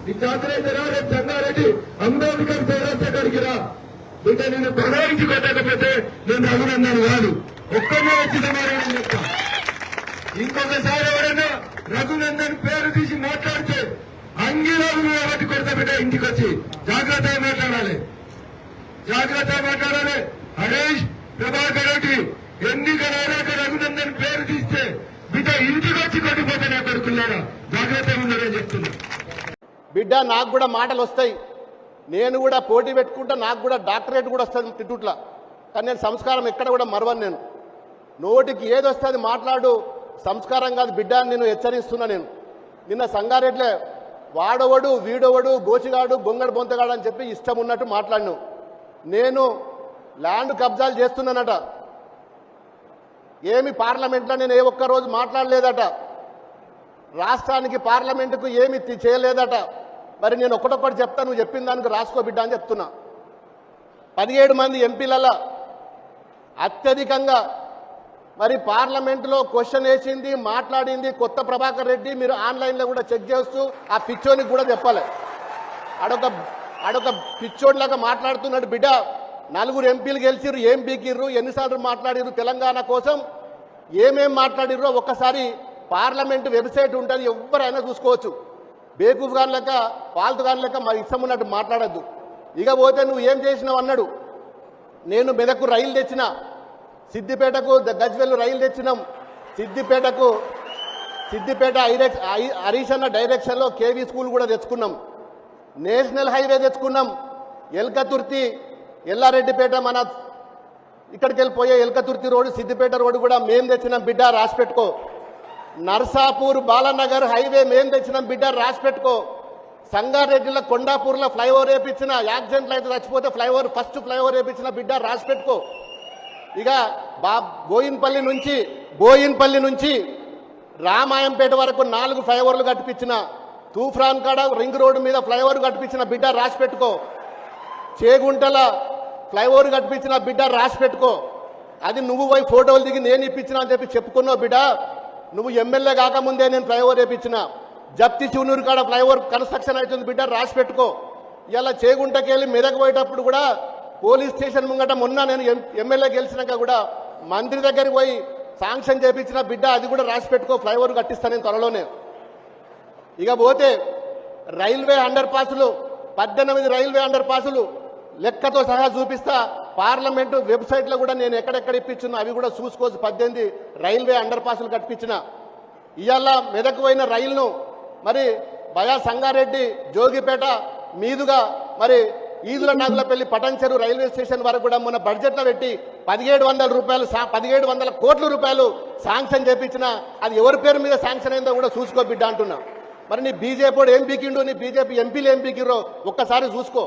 నీ జాతరైతే రా, రేపు సంగారెడ్డి అంబేద్కర్ చౌరస్తా కాడికి రా. బిడ్డ నేను ప్రణాళించి కొట్టకపోతే నేను రఘునందన్ కాదు, ఒక్కనే వచ్చిందని చెప్తా. ఇంకొకసారి ఎవరైనా రఘునందన్ పేరు తీసి మాట్లాడితే అంగీరాలు కాబట్టి కొడతా బిడ్డ. ఇంటికి వచ్చి జాగ్రత్తగా మాట్లాడాలి, జాగ్రత్తగా మాట్లాడాలి. హరీష్, ప్రభాకర్ రెడ్డి ఎన్నికలైనాక రఘునందన్ పేరు తీస్తే బిడ్డ ఇంటికి వచ్చి కొట్టిపోతే నా కొడుకున్నారా, జాగ్రత్తగా ఉన్నారని చెప్తున్నా. బిడ్డ నాకు కూడా మాటలు వస్తాయి, నేను కూడా పోటీ పెట్టుకుంటా, నాకు కూడా డాక్టరేట్ కూడా వస్తుంది తిట్టుట్లా. కానీ నేను సంస్కారం ఎక్కడ కూడా మరవను. నేను నోటికి ఏది వస్తుంది మాట్లాడు, సంస్కారం కాదు బిడ్డ అని నేను హెచ్చరిస్తున్నా. నేను నిన్న సంగారెడ్లే వాడవడు వీడవడు గోచిగాడు గొంగడు బొంతగాడు అని చెప్పి ఇష్టం ఉన్నట్టు మాట్లాడినావు. నేను ల్యాండ్ కబ్జాలు చేస్తున్నానట, ఏమి పార్లమెంట్లో నేను ఏ ఒక్కరోజు మాట్లాడలేదట, రాష్ట్రానికి పార్లమెంటుకు ఏమి చేయలేదట. మరి నేను ఒకటొక్కటి చెప్తా, నువ్వు చెప్పిన దానికి రాసుకో బిడ్డ అని చెప్తున్నా. 17 మంది ఎంపీలలో అత్యధికంగా మరి పార్లమెంటులో క్వశ్చన్ వేసింది మాట్లాడింది కొత్త ప్రభాకర్ రెడ్డి. మీరు ఆన్లైన్లో కూడా చెక్ చేస్తూ ఆ పిచ్చోనికి కూడా చెప్పాలి. ఆడొక పిచ్చోడిలాగా మాట్లాడుతున్నాడు బిడ్డ. 4 ఎంపీలు గెలిచిర్రు, ఏం పీకిర్రు, ఎన్నిసార్లు మాట్లాడిర్రు తెలంగాణ కోసం, ఏమేం మాట్లాడిర్రో ఒక్కసారి పార్లమెంటు వెబ్సైట్ ఉంటుంది, ఎవరైనా చూసుకోవచ్చు. బేకూఫ్ గాని లెక్క ఫాల్తు గాని లెక్క మరి ఇష్టం ఉన్నట్టు మాట్లాడద్దు. ఇక పోతే నువ్వు ఏం చేసినావు అన్నాడు. నేను మెదకు రైలు తెచ్చిన, సిద్దిపేటకు గజ్వెల్ రైలు తెచ్చినాం, సిద్దిపేట హరీష్ అన్న డైరెక్షన్లో కేవీ స్కూల్ కూడా తెచ్చుకున్నాం, నేషనల్ హైవే తెచ్చుకున్నాం, ఎల్కతుర్తి ఎల్లారెడ్డిపేట మన ఇక్కడికి వెళ్ళిపోయే ఎల్కతుర్తి రోడ్డు సిద్దిపేట రోడ్డు కూడా మేం తెచ్చినాం బిడ్డ, రాసి పెట్టుకో. నర్సాపూర్ బాలానగర్ హైవే మేం తెచ్చినాం బిడ్డ, రాసి పెట్టుకో. సంగారెడ్డిలో కొండాపూర్లో ఫ్లైఓవర్ వేయించిన, యాక్సిడెంట్లు అయితే చచ్చిపోతే ఫస్ట్ ఫ్లైఓవర్ వేయించిన బిడ్డ, రాసి పెట్టుకో. ఇక బోయిన్పల్లి నుంచి రామాయంపేట వరకు 4 ఫ్లైఓవర్లు కట్టిపించిన, తూఫ్రాన్ కాడ రింగ్ రోడ్డు మీద ఫ్లైఓవర్ కట్టిపించిన బిడ్డ, రాసి పెట్టుకో. చేగుంటల ఫ్లైఓవర్ కట్టిపించిన బిడ్డ, రాసి పెట్టుకో. అది నువ్వు పోయి ఫోటోలు దిగి నేను ఇప్పించిన అని చెప్పి చెప్పుకున్నావు బిడ్డ. నువ్వు ఎమ్మెల్యే కాకముందే నేను ఫ్లైఓవర్ వేయించిన, జప్తి చివనూరు కాడ ఫ్లైఓవర్ కన్స్ట్రక్షన్ అవుతుంది బిడ్డ, రాసి పెట్టుకో. ఇలా చేగుంటకి వెళ్ళి మెదక్ పోయేటప్పుడు కూడా పోలీస్ స్టేషన్ ముంగట మొన్న నేను ఎమ్మెల్యే గెలిచినాక కూడా మంత్రి దగ్గరికి పోయి శాంక్షన్ చేయించిన బిడ్డ, అది కూడా రాసి పెట్టుకో. ఫ్లైఓవర్ కట్టిస్తాను నేను త్వరలోనే. ఇక పోతే రైల్వే అండర్ పాసులు 18 రైల్వే అండర్ పాసులు లెక్కతో సహా చూపిస్తా. పార్లమెంటు వెబ్సైట్లో కూడా నేను ఎక్కడెక్కడ ఇప్పించిన అవి కూడా చూసుకోవచ్చు. 18 రైల్వే అండర్ పాసులు కట్టించిన. ఇవాళ మెదకు పోయిన రైలును మరి బయా సంగారెడ్డి జోగిపేట మీదుగా మరి ఈదుల నాగులపల్లి పటంచెరు రైల్వే స్టేషన్ వరకు కూడా మొన్న బడ్జెట్లో పెట్టి 1700 కోట్ల రూపాయలు శాంక్షన్ చేయించిన. అది ఎవరి పేరు మీద శాంక్షన్ అయిందో కూడా చూసుకో బిడ్డ అంటున్నా. మరి నీ బీజేపీ ఏం పీకిండు, నీ బీజేపీ ఎంపీలు ఏం పీకిర్రో ఒక్కసారి చూసుకో.